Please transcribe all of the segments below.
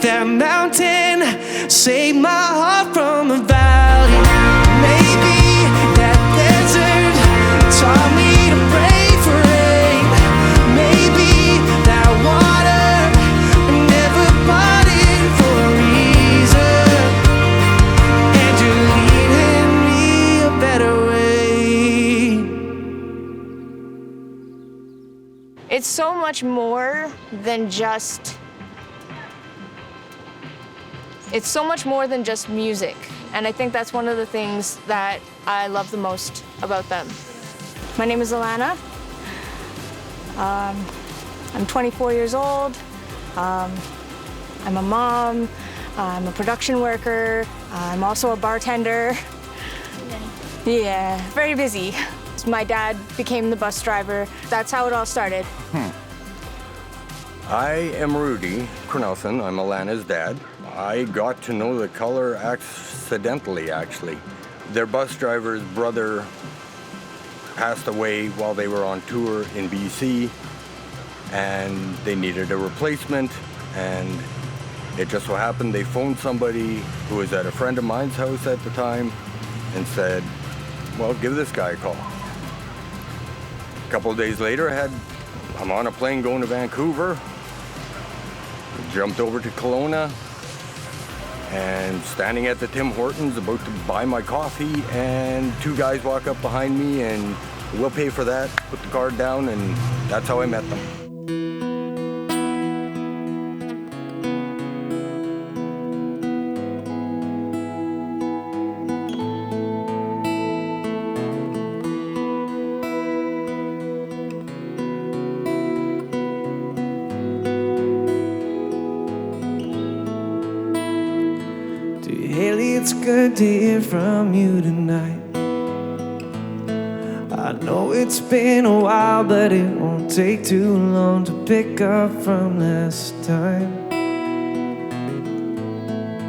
that mountain, save my heart from the valley. Maybe that desert taught me to pray for rain. Maybe that water never parted for a reason, and you're leading me a better way. It's so much more than just music, and I think that's one of the things that I love the most about them. My name is Alanna. I'm 24 years old. I'm a mom. I'm a production worker. I'm also a bartender. Yeah, very busy. My dad became the bus driver. That's how it all started. I am Rudy Cornelson. I'm Alanna's dad. I got to know The Color accidentally, actually. Their bus driver's brother passed away while they were on tour in BC, and they needed a replacement, and it just so happened they phoned somebody who was at a friend of mine's house at the time and said, well, give this guy a call. A couple of days later, I'm on a plane going to Vancouver, jumped over to Kelowna, and standing at the Tim Hortons about to buy my coffee, and two guys walk up behind me and, we'll pay for that, put the card down, and that's how I met them. Haley, it's good to hear from you tonight. I know it's been a while, but it won't take too long to pick up from last time.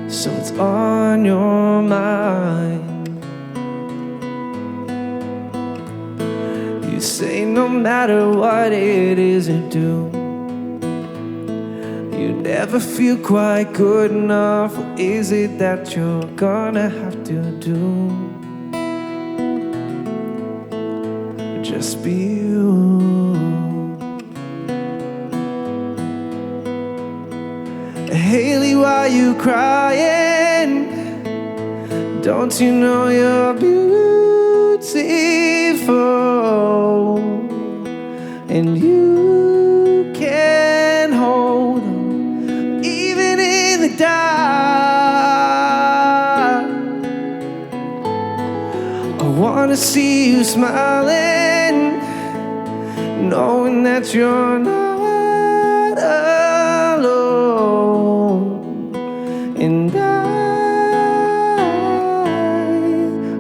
So it's on your mind. You say no matter what it is you do, you never feel quite good enough. What is it that you're gonna have to do? Just be you. Haley, why you crying? Don't you know you're beautiful? And you can hold on even in the dark. I wanna see you smiling, knowing that you're not alone. And I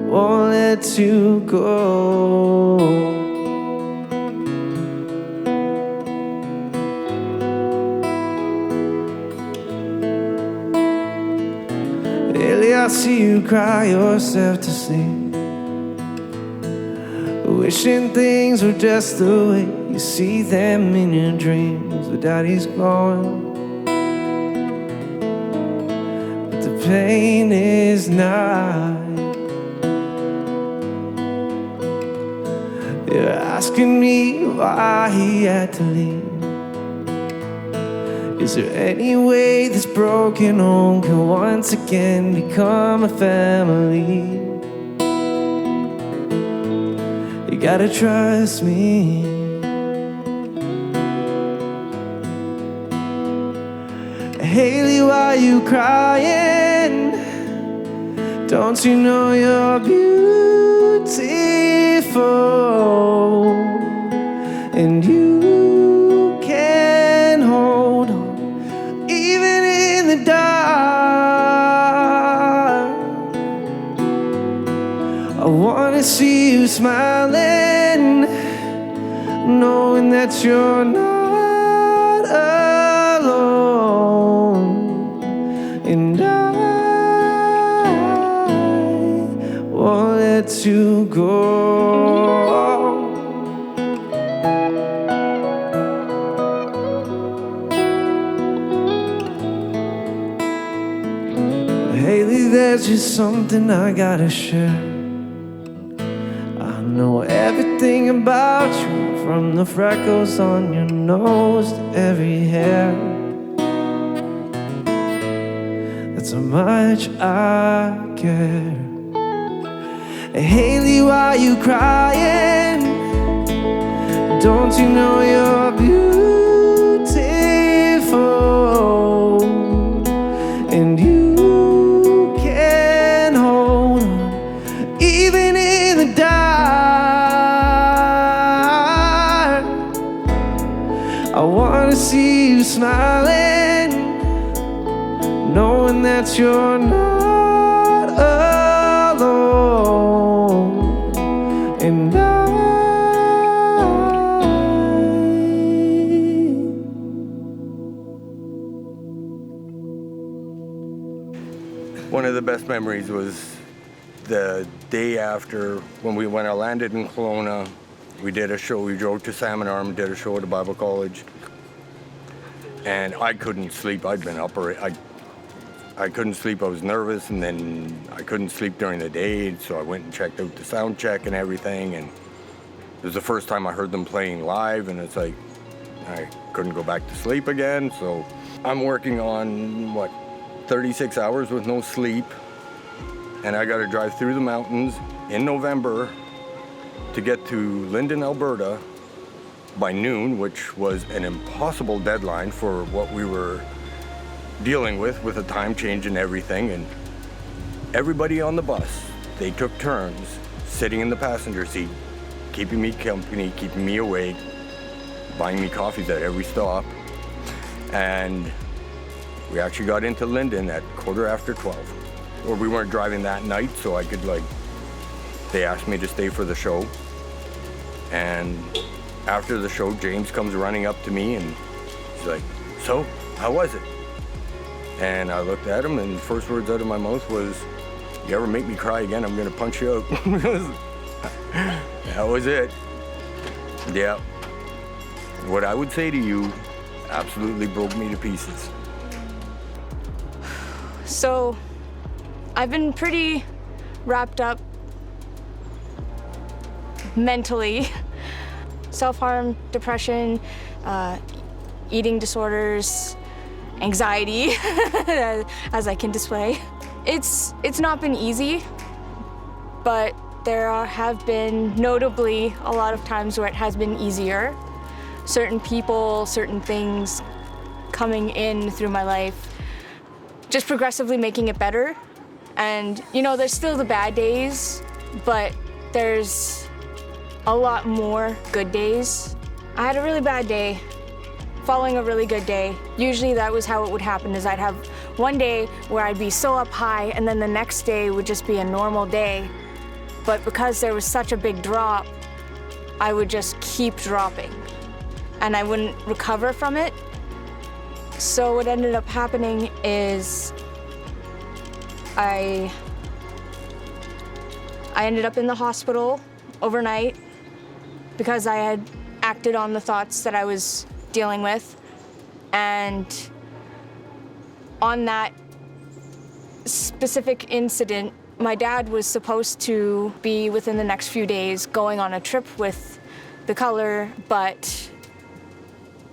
won't let you go. Lately I see you cry yourself to sleep, wishing things were just the way you see them in your dreams. But daddy's gone, but the pain is not. You're asking me why he had to leave. Is there any way this broken home can once again become a family? You gotta trust me. Haley, why you crying? Don't you know you're beautiful? And you can hold on even in the dark. I wanna see you smiling, knowing that you're not alone. And I won't let you go. Haley, there's just something I gotta share. I know everything about you, from the freckles on your nose to every hair. That's how much I care. Haley, why you crying? Don't you know you're beautiful? And you can hold on even in the dark. I wanna see you smiling, knowing that you're not alone. And One of the best memories was the day after when I landed in Kelowna. We did a show. We drove to Salmon Arm, did a show at the Bible College, and I couldn't sleep. I'd been up I couldn't sleep. I was nervous, and then I couldn't sleep during the day, so I went and checked out the sound check and everything, and it was the first time I heard them playing live, and it's like I couldn't go back to sleep again. So I'm working on 36 hours with no sleep, and I got to drive through the mountains in November to get to Linden, Alberta by noon, which was an impossible deadline for what we were dealing with the time change and everything. And everybody on the bus, they took turns sitting in the passenger seat, keeping me company, keeping me awake, buying me coffees at every stop. And we actually got into Linden at 12:15. Or we weren't driving that night, so I could they asked me to stay for the show. And after the show, James comes running up to me and he's like, "So, how was it?" And I looked at him, and the first words out of my mouth was, "You ever make me cry again, I'm gonna punch you out." That was it. Yeah. What I would say to you absolutely broke me to pieces. So, I've been pretty wrapped up mentally. Self-harm, depression, eating disorders, anxiety, as I can display. It's not been easy, but there have been notably a lot of times where it has been easier. Certain people, certain things coming in through my life, just progressively making it better. And there's still the bad days, but there's a lot more good days. I had a really bad day following a really good day. Usually that was how it would happen, is I'd have one day where I'd be so up high, and then the next day would just be a normal day. But because there was such a big drop, I would just keep dropping, and I wouldn't recover from it. So what ended up happening is I ended up in the hospital overnight because I had acted on the thoughts that I was dealing with. And on that specific incident, my dad was supposed to be within the next few days going on a trip with the Color, but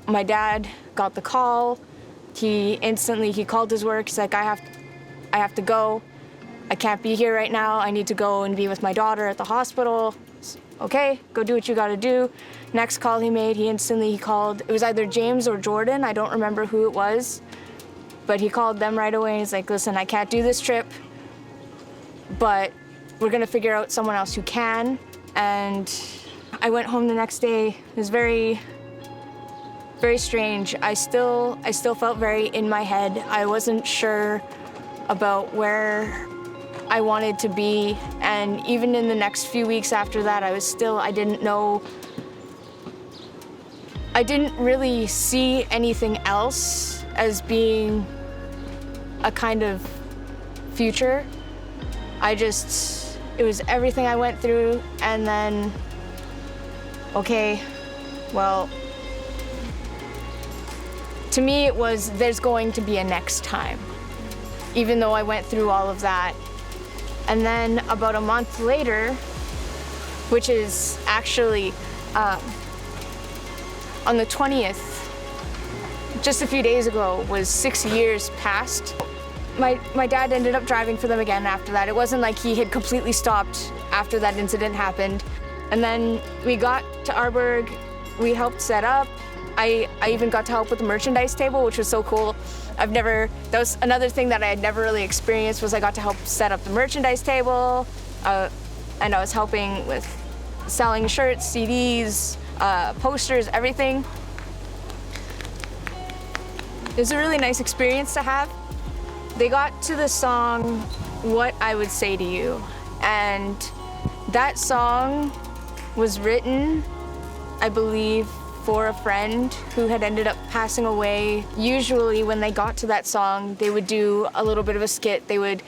my dad got the call. He called his work. He's like, I have to go. I can't be here right now. I need to go and be with my daughter at the hospital. Okay, go do what you gotta do. Next call he made, he called. It was either James or Jordan. I don't remember who it was, but he called them right away. And he's like, listen, I can't do this trip, but we're gonna figure out someone else who can. And I went home the next day. It was very, very strange. I still felt very in my head. I wasn't sure about where I wanted to be, and even in the next few weeks after that, I didn't really see anything else as being a kind of future. It was everything I went through, and then, okay, well, to me it was, there's going to be a next time. even though I went through all of that. And then about a month later, which is actually on the 20th, just a few days ago, was 6 years past. My dad ended up driving for them again after that. It wasn't like he had completely stopped after that incident happened. And then we got to Arborg, we helped set up. I even got to help with the merchandise table, which was so cool. That was another thing that I had never really experienced, was I got to help set up the merchandise table, and I was helping with selling shirts, CDs, posters, everything. It was a really nice experience to have. They got to the song, What I Would Say to You, and that song was written, I believe, for a friend who had ended up passing away. Usually when they got to that song, they would do a little bit of a skit. They would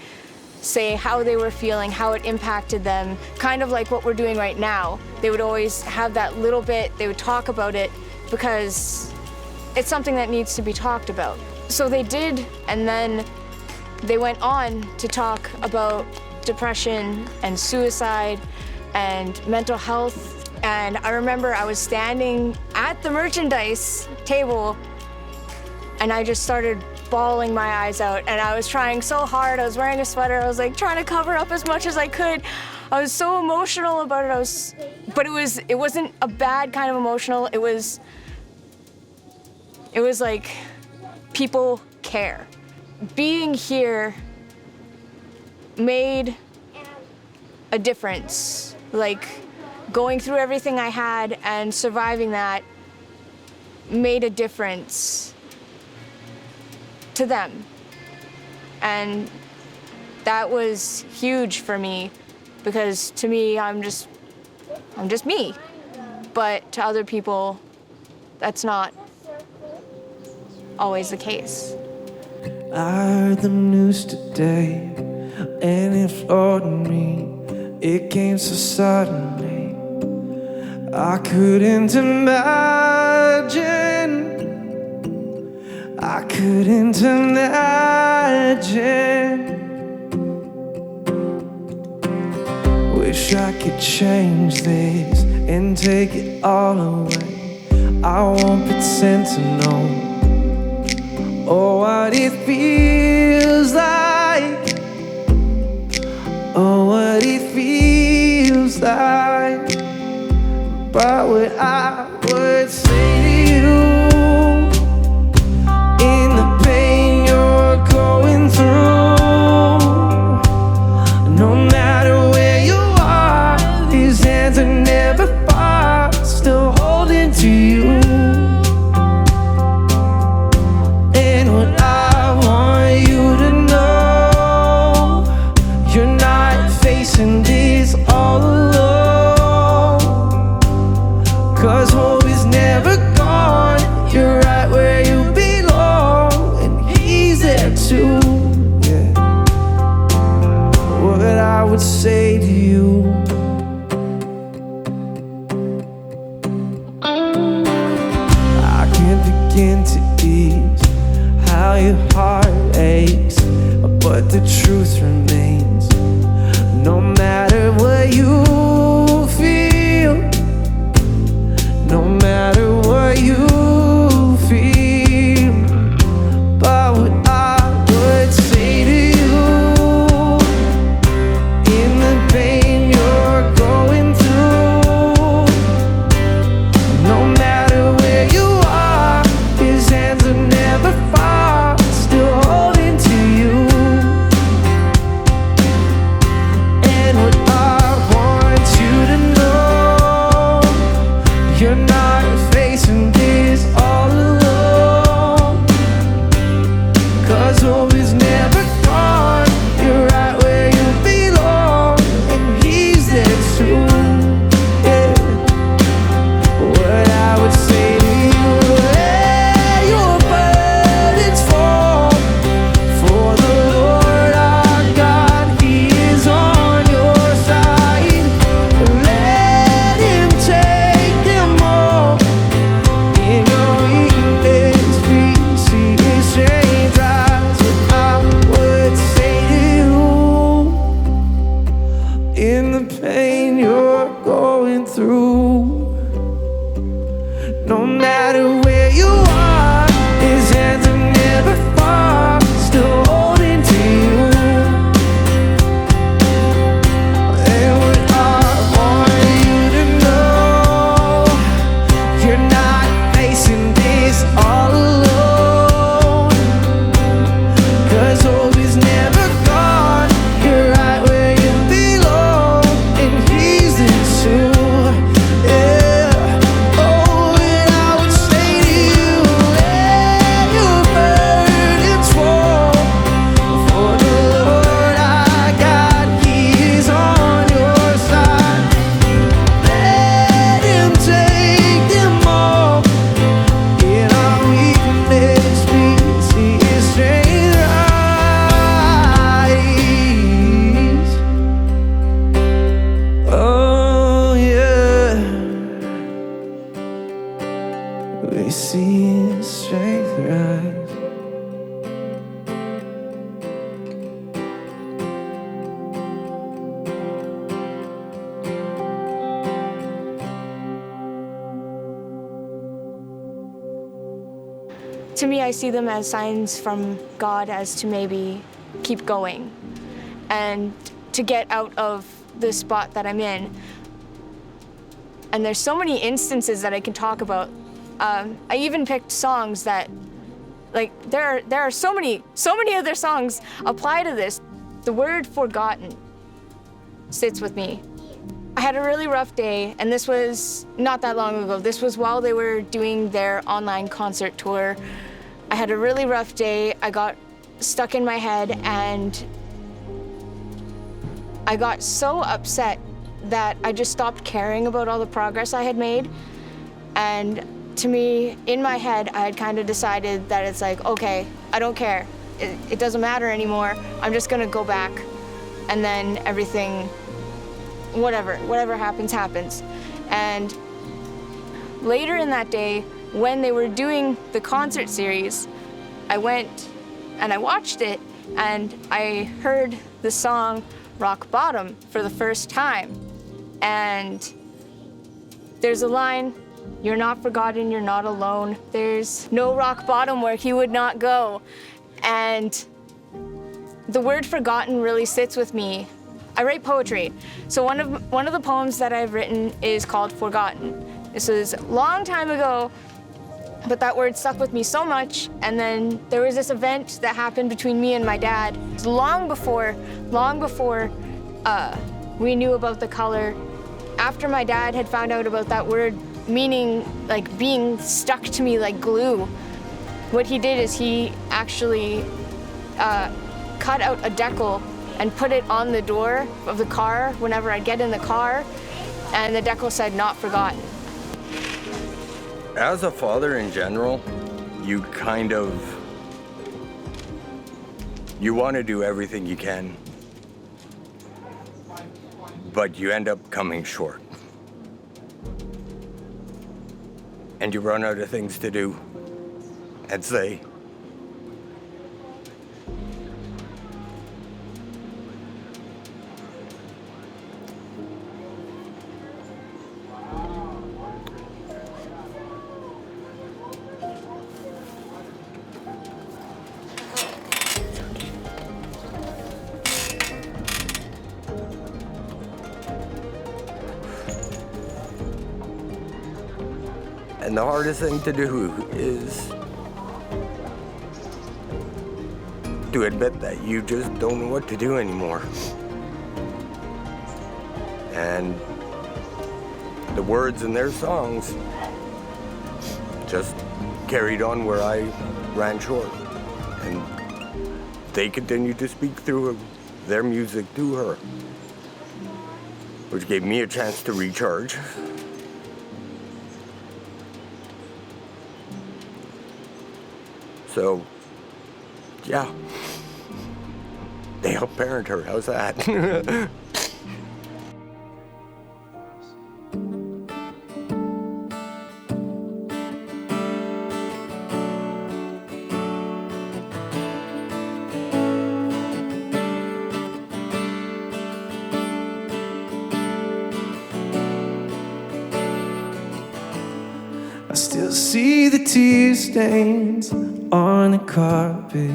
say how they were feeling, how it impacted them, kind of like what we're doing right now. They would always have that little bit, they would talk about it because it's something that needs to be talked about. So they did, and then they went on to talk about depression and suicide and mental health. And I remember I was standing at the merchandise table and I just started bawling my eyes out, and I was trying so hard. I was wearing a sweater. I was like trying to cover up as much as I could. I was so emotional about it. But it wasn't a bad kind of emotional. It was like people care. Being here made a difference. Like, going through everything I had and surviving that made a difference to them. And that was huge for me, because to me, I'm just me. But to other people, that's not always the case. I heard the news today, and it floored me. It came so suddenly, I couldn't imagine. I couldn't imagine. Wish I could change this and take it all away. I won't pretend to know, oh, what it feels like. Oh, what it feels like. But what I would say to you, in the pain you're going through, no matter where you are, these hands are never far, still holding to you. And what I want you to know, you're not facing this all alone, 'cause hope is never gone. You're right where you belong, and he's there too. Yeah. What I would say to you, I can't begin to ease how your heart aches, but the truth remains. No matter what you feel, no matter what you feel, but what I would say to you, in the pain you're going through, no matter where you are, his hands are never far, still holding to you. And what I want to me, I see them as signs from God as to maybe keep going and to get out of the spot that I'm in. And there's so many instances that I can talk about. I even picked songs that, like, there are so many other songs apply to this. The word forgotten sits with me. I had a really rough day, and this was not that long ago. This was while they were doing their online concert tour. I had a really rough day. I got stuck in my head, and I got so upset that I just stopped caring about all the progress I had made. And to me, in my head, I had kind of decided that it's like, okay, I don't care. It doesn't matter anymore. I'm just gonna go back, and then everything, whatever happens, happens. And later in that day, when they were doing the concert series, I went and I watched it, and I heard the song Rock Bottom for the first time. And there's a line, "You're not forgotten, you're not alone. There's no rock bottom where he would not go." And the word forgotten really sits with me. I write poetry. So one of the poems that I've written is called Forgotten. This was a long time ago, but that word stuck with me so much. And then there was this event that happened between me and my dad. It was long before we knew about the color. After my dad had found out about that word meaning, like, being stuck to me like glue, what he did is he actually cut out a decal and put it on the door of the car whenever I'd get in the car, and the decal said, "Not forgotten." As a father in general, you want to do everything you can, but you end up coming short. And you run out of things to do and say. And the hardest thing to do is to admit that you just don't know what to do anymore. And the words in their songs just carried on where I ran short. And they continued to speak through their music to her, which gave me a chance to recharge. So, yeah, they help parent her. How's that? I still see the tear stains on the carpet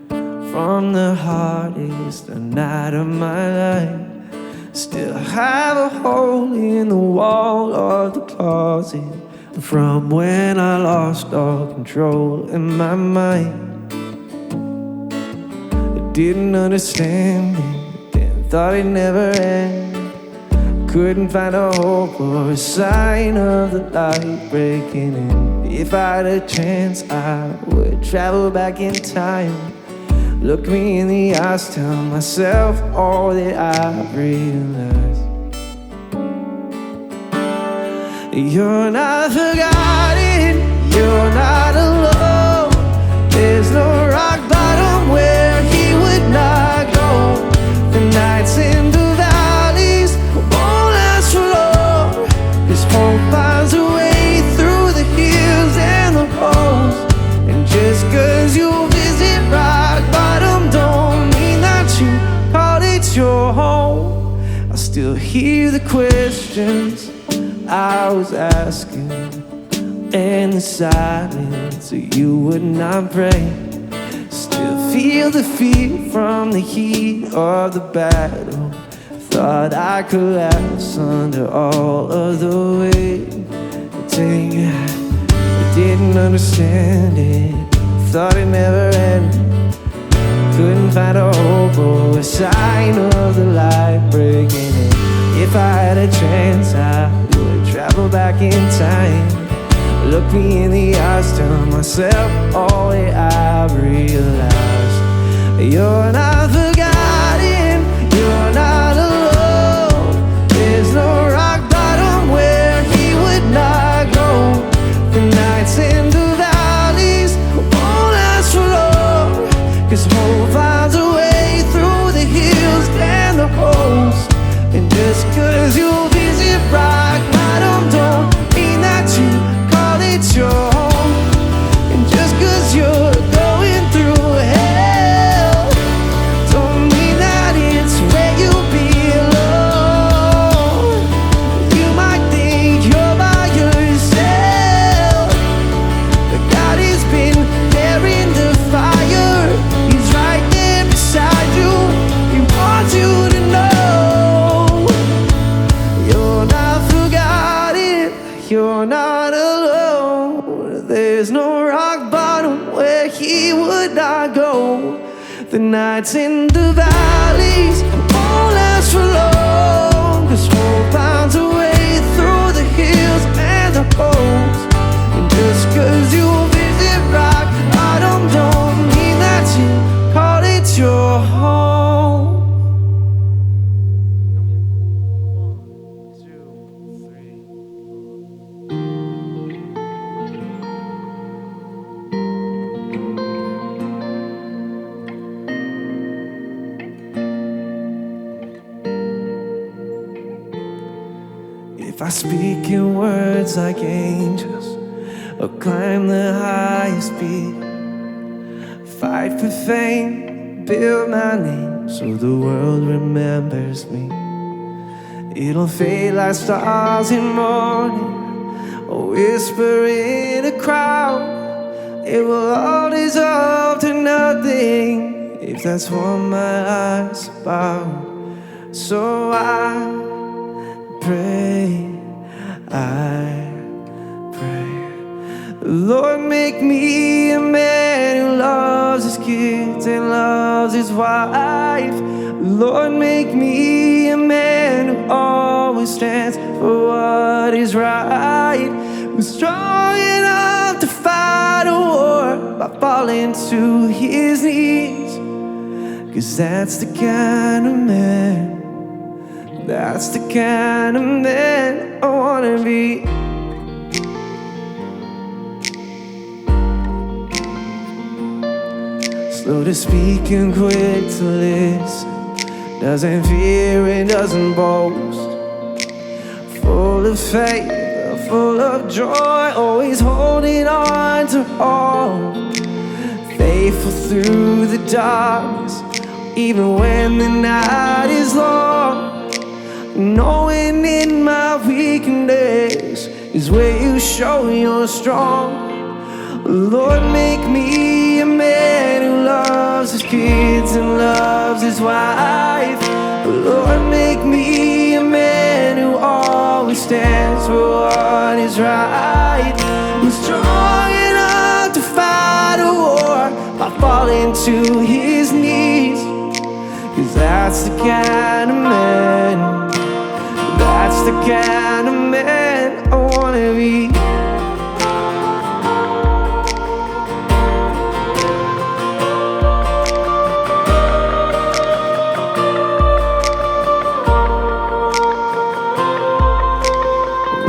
from the hardest night of my life. Still have a hole in the wall of the closet from when I lost all control in my mind. I didn't understand it and thought it'd never end. Couldn't find a hope or a sign of the light breaking in. If I had a chance, I would travel back in time. Look me in the eyes, tell myself all that I realized. You're not forgotten, you're not alone. There's no rock bottom where he would not go. The nights in the valleys won't last for long. His hope finds a way through the hills and the lows. And just 'cause you visit rock bottom don't mean that you call it your home. I still hear the questions I was asking and the silence, so you would not break. Still feel the fear from the heat of the battle. Thought I collapse under all of the weight. I didn't understand it. Thought it never ended. Couldn't find a hope or a sign of the light breaking in. If I had a chance, I would travel back in time. Look me in the eyes, tell myself all that I've realized. You're not forgotten, you're not alone. There's no rock bottom where he would not go. The nights in the valleys won't last for long, 'cause hope finds a way through the hills and the holes. And just 'cause you visit rock bottom don't mean that you call it your home. And just 'cause you're going through hell don't mean that it's where you belong. You might think you're by yourself, but God has been there in the fire. He's right there beside you. He wants you to know you're not forgotten, you're not alone. There's no rock bottom where he would not go. The nights in the valleys won't last for long, 'cause hope finds a way through the hills and the holes. And just 'cause you visit rock bottom don't mean that you call it your home. If I speak in words like angels, or climb the highest peak, fight for fame, build my name so the world remembers me. It'll fade like stars in morning, a whisper in a crowd. It will all dissolve to nothing if that's what my life's about. So I pray, Lord, make me a man who loves his kids and loves his wife. Lord, make me a man who always stands for what is right, who's strong enough to fight a war by falling to his knees. 'Cause that's the kind of man, that's the kind of man I wanna be. Slow to speak and quick to listen, doesn't fear and doesn't boast. Full of faith, full of joy, always holding on to all. Faithful through the darkness, even when the night is long. Knowing in my weakness is where you show you're strong. Lord, make me a man who loves his kids and loves his wife. Lord, make me a man who always stands for what is right, who's strong enough to fight a war by falling to his knees. 'Cause that's the kind of man, that's the kind of man I wanna be.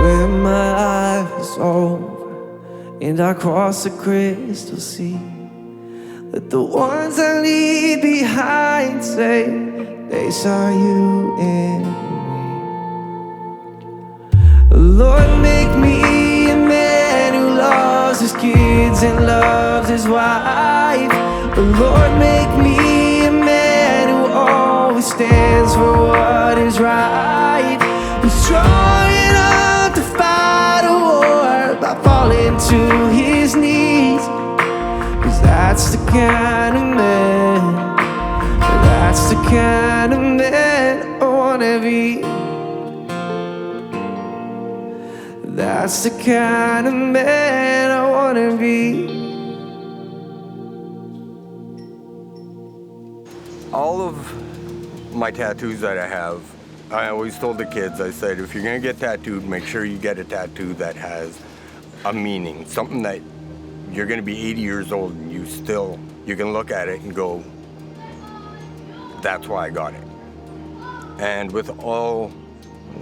When my life is over and I cross the crystal sea, let the ones I leave behind say they saw you in me. Lord, make me a man who loves his kids and loves his wife. Lord, make me a man who always stands for what is right, who's strong enough to fight a war I fall into his knees. 'Cause that's the kind of man, that's the kind of man I wanna be. That's the kind of man I wanna be. All of my tattoos that I have, I always told the kids, I said, if you're gonna get tattooed, make sure you get a tattoo that has a meaning, something that you're gonna be 80 years old and you can look at it and go, that's why I got it. And with all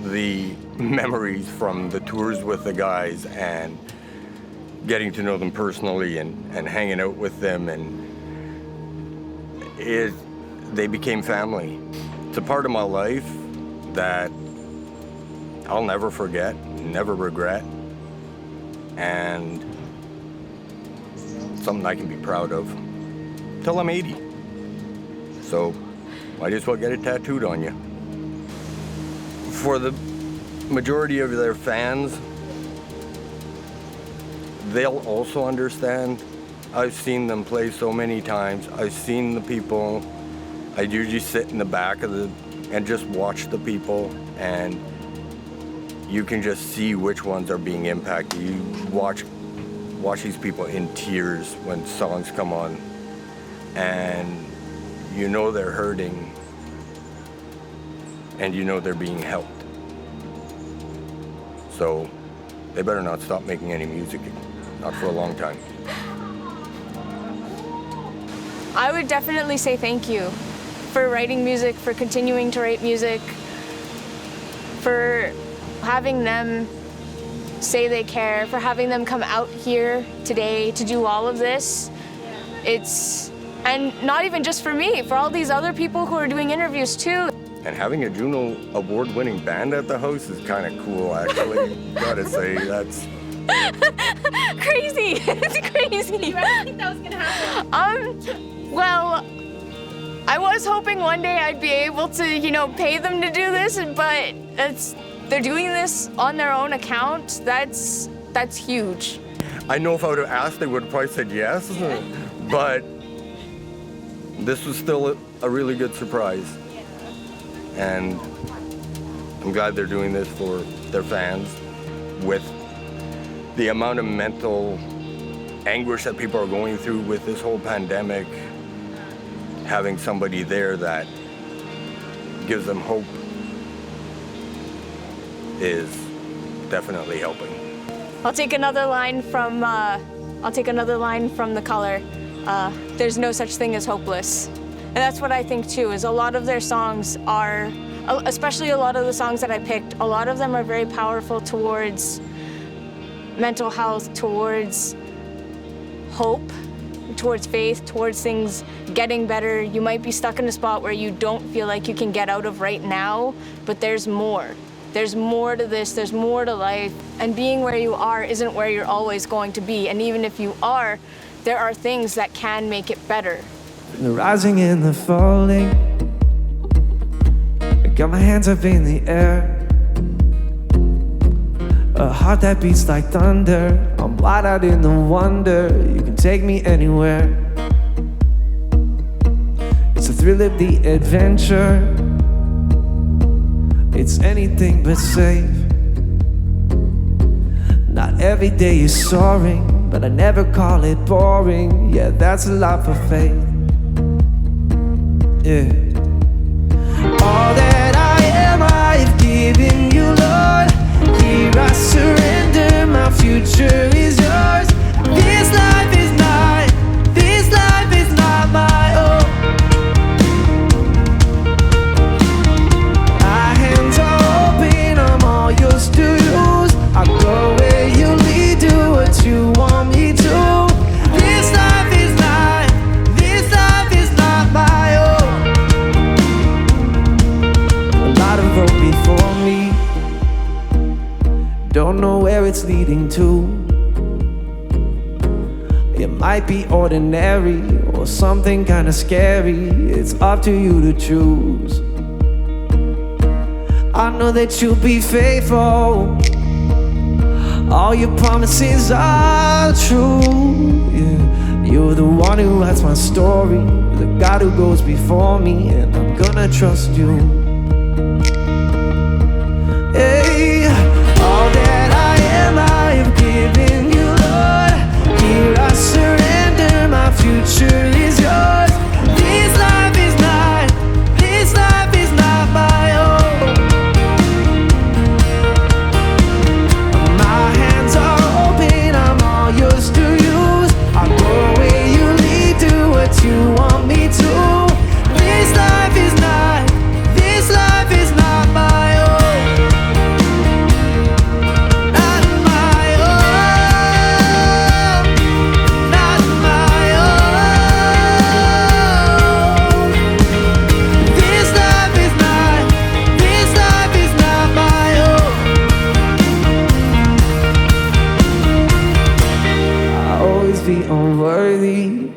the memories from the tours with the guys and getting to know them personally and hanging out with them, and they became family. It's a part of my life that I'll never forget, never regret, and something I can be proud of till I'm 80. So might as well get it tattooed on you. For the majority of their fans, they'll also understand. I've seen them play so many times. I've seen the people. I usually sit in the back and just watch the people, and you can just see which ones are being impacted. You watch these people in tears when songs come on, and you know they're hurting, and you know they're being helped. So they better not stop making any music, not for a long time. I would definitely say thank you for writing music, for continuing to write music, for having them say they care, for having them come out here today to do all of this. And not even just for me, for all these other people who are doing interviews too. And having a Juno award-winning band at the house is kind of cool, actually. Gotta say, that's crazy. It's crazy. You ever think that was gonna happen? Well, I was hoping one day I'd be able to, pay them to do this, but they're doing this on their own account. That's huge. I know if I would have asked, they would have probably said yes, but this was still a really good surprise. And I'm glad they're doing this for their fans. With the amount of mental anguish that people are going through with this whole pandemic, having somebody there that gives them hope is definitely helping. I'll take another line from The Color. There's no such thing as hopeless. And that's what I think too, is a lot of their songs are, especially a lot of the songs that I picked, a lot of them are very powerful towards mental health, towards hope, towards faith, towards things getting better. You might be stuck in a spot where you don't feel like you can get out of right now, but there's more. There's more to this, there's more to life. And being where you are isn't where you're always going to be. And even if you are, there are things that can make it better. The rising and the falling, I got my hands up in the air. A heart that beats like thunder, I'm wide-eyed in the wonder. You can take me anywhere. It's the thrill of the adventure. It's anything but safe. Not every day is soaring, but I never call it boring. Yeah, that's a lot for faith. Yeah. All that I am, I've given you, Lord. Here I surrender, my future is yours. This life is mine, this life is not my own. My hands are open, I'm all yours to use. I'll go where you lead, do what you want me to. This life is mine, this life is not my own. A lot of road before me, don't know where it's leading to. It might be ordinary or something kinda scary. It's up to you to choose. I know that you'll be faithful. all your promises are true. Yeah, you're the one who writes my story, the God who goes before me, and I'm gonna trust you. Hey, all that I am, I have given you, Lord. Here I surrender, my future is yours. This life is not my own. My hands are open, I'm all yours to use. I'll go where you lead, do what you want me to. This life is not my own. Not my own. Not my own. This life is not my own. I'll always be unworthy,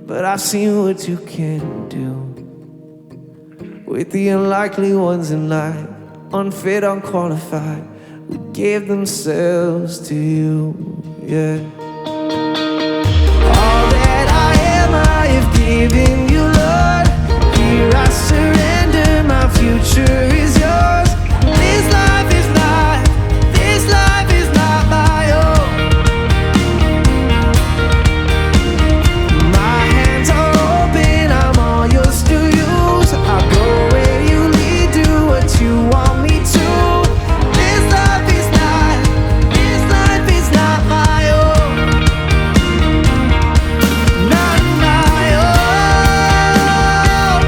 but I've seen what you can do with the unlikely ones in life, unfit, unqualified, who gave themselves to you. Yeah. All that I am, I have given you, Lord. Here I surrender, my future is yours. This life is not my own. My hands are open, I'm all yours to use. I'll go where you lead, do what you want me to. This life is not my own. Not my own.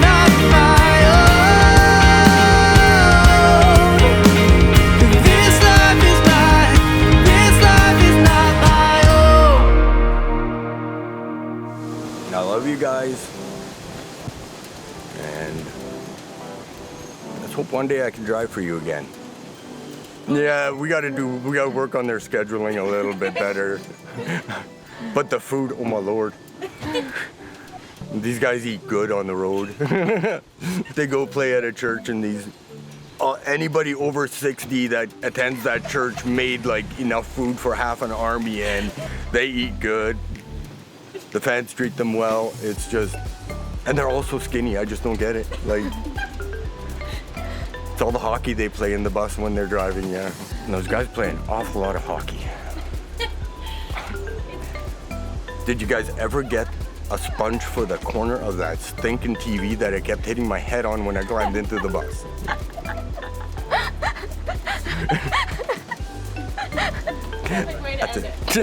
Not my own. This life is not my own. I love you guys, and let's hope one day I can drive for you again. Yeah, we gotta work on their scheduling a little bit better. But the food, oh my Lord. These guys eat good on the road. They go play at a church, and anybody over 60 that attends that church made like enough food for half an army, and they eat good. The fans treat them well. It's just, and they're all so skinny. I just don't get it. Like, it's all the hockey they play in the bus when they're driving. Yeah, and those guys play an awful lot of hockey. Did you guys ever get a sponge for the corner of that stinking TV that it kept hitting my head on when I climbed into the bus? Perfect way to That's end it. it.